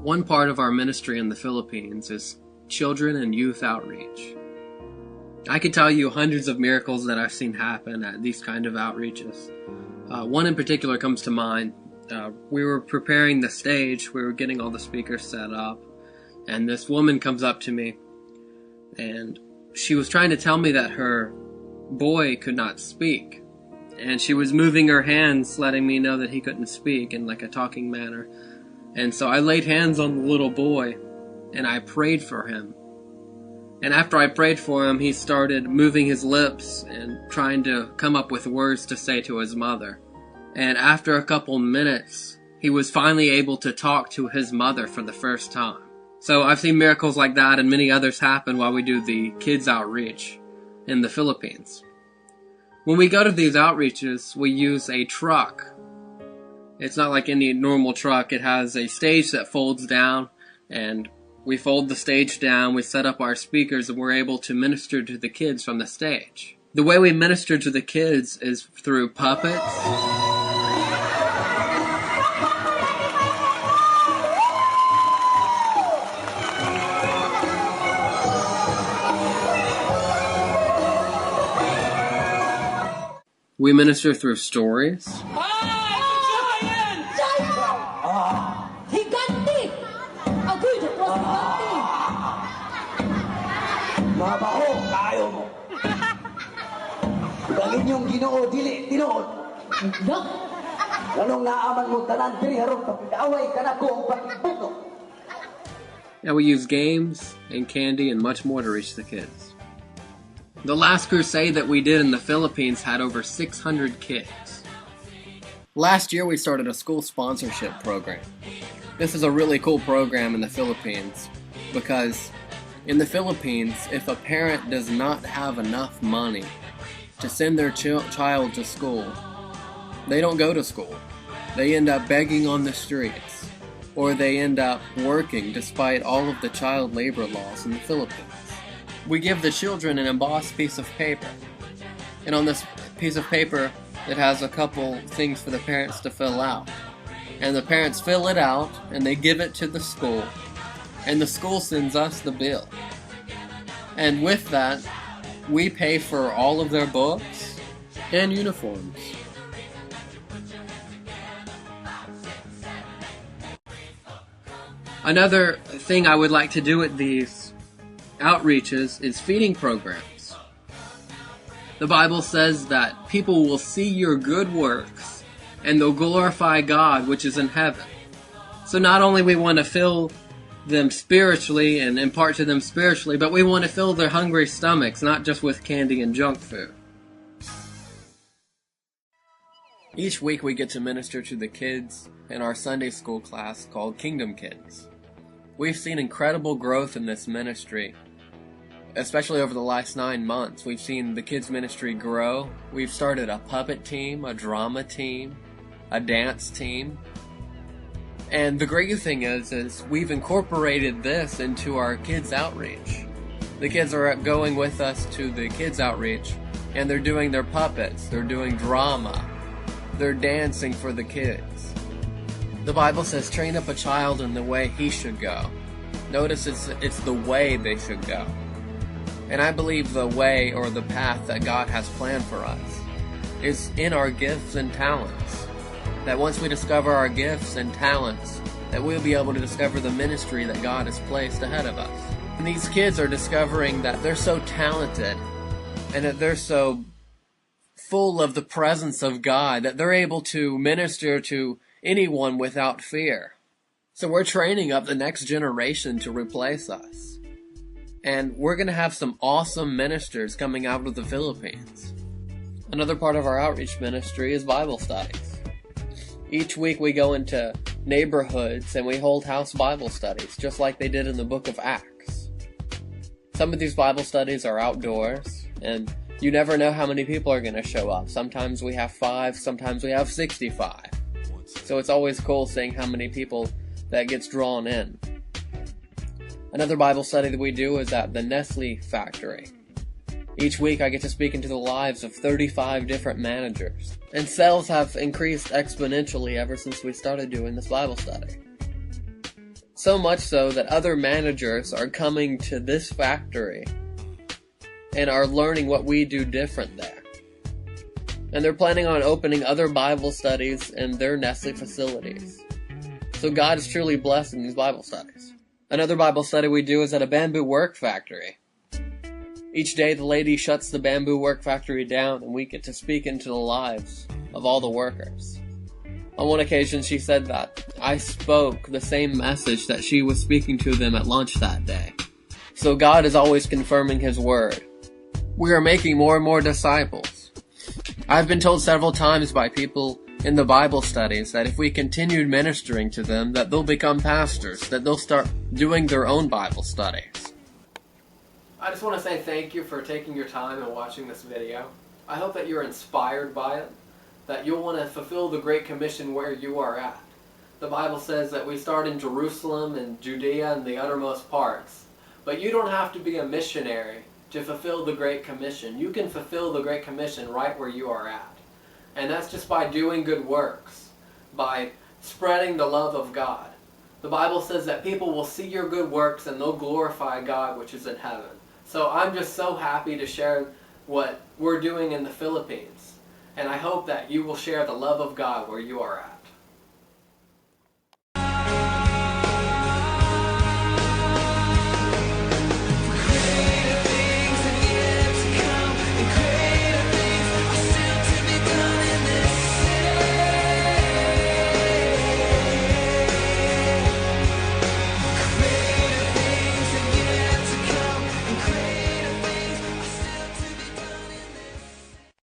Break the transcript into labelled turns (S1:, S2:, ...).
S1: One part of our ministry in the Philippines is children and youth outreach. I could tell you hundreds of miracles that I've seen happen at these kind of outreaches. One in particular comes to mind. We were preparing the stage, we were getting all the speakers set up, and this woman comes up to me, and she was trying to tell me that her boy could not speak. And she was moving her hands, letting me know that he couldn't speak in like a talking manner. And so I laid hands on the little boy, and I prayed for him. And after I prayed for him, he started moving his lips and trying to come up with words to say to his mother. And after a couple minutes, he was finally able to talk to his mother for the first time. So I've seen miracles like that and many others happen while we do the kids outreach in the Philippines. When we go to these outreaches, we use a truck. It's not like any normal truck. It has a stage that folds down, and we fold the stage down, we set up our speakers, and we're able to minister to the kids from the stage. The way we minister to the kids is through puppets. We minister through stories.
S2: Mabaho, kayo mo. Galin yung Ginoo dili tinuod. Ganong naaman mo tanan diri harong kapit-away kanako ang pagbuto.
S1: Yeah, we use games and candy and much more to reach the kids. The last crusade that we did in the Philippines had over 600 kids. Last year we started a school sponsorship program. This is a really cool program in the Philippines because in the Philippines, if a parent does not have enough money to send their child to school, they don't go to school. They end up begging on the streets, or they end up working despite all of the child labor laws in the Philippines. We give the children an embossed piece of paper, and on this piece of paper it has a couple things for the parents to fill out. And the parents fill it out, and they give it to the school, and the school sends us the bill. And with that, we pay for all of their books and uniforms. Another thing I would like to do at these outreaches is feeding programs. The Bible says that people will see your good works and they'll glorify God which is in heaven. So not only we want to fill them spiritually and impart to them spiritually, but we want to fill their hungry stomachs, not just with candy and junk food. Each week we get to minister to the kids in our Sunday school class called Kingdom Kids. We've seen incredible growth in this ministry, especially over the last 9 months. We've seen the kids ministry grow. We've started a puppet team, a drama team, a dance team. And the great thing is we've incorporated this into our kids outreach. The kids are going with us to the kids outreach, and they're doing their puppets, they're doing drama, they're dancing for the kids. The Bible says, train up a child in the way he should go. Notice it's the way they should go. And I believe the way or the path that God has planned for us is in our gifts and talents. That once we discover our gifts and talents, that we'll be able to discover the ministry that God has placed ahead of us. And these kids are discovering that they're so talented and that they're so full of the presence of God that they're able to minister to anyone without fear. So we're training up the next generation to replace us. And we're going to have some awesome ministers coming out of the Philippines. Another part of our outreach ministry is Bible studies. Each week we go into neighborhoods and we hold house Bible studies, just like they did in the book of Acts. Some of these Bible studies are outdoors, and you never know how many people are going to show up. Sometimes we have 5, sometimes we have 65. So it's always cool seeing how many people that gets drawn in. Another Bible study that we do is at the Nestle factory. Each week I get to speak into the lives of 35 different managers. And sales have increased exponentially ever since we started doing this Bible study. So much so that other managers are coming to this factory and are learning what we do different there. And they're planning on opening other Bible studies in their Nestle facilities. So God is truly blessing these Bible studies. Another Bible study we do is at a bamboo work factory. Each day the lady shuts the bamboo work factory down and we get to speak into the lives of all the workers. On one occasion she said that I spoke the same message that she was speaking to them at lunch that day. So God is always confirming His word. We are making more and more disciples. I've been told several times by people in the Bible studies that if we continued ministering to them, that they'll become pastors, that they'll start doing their own Bible studies. I just want to say thank you for taking your time and watching this video. I hope that you're inspired by it, that you'll want to fulfill the Great Commission where you are at. The Bible says that we start in Jerusalem and Judea and the uttermost parts. But you don't have to be a missionary to fulfill the Great Commission. You can fulfill the Great Commission right where you are at. And that's just by doing good works, by spreading the love of God. The Bible says that people will see your good works and they'll glorify God which is in heaven. So I'm just so happy to share what we're doing in the Philippines. And I hope that you will share the love of God where you are at.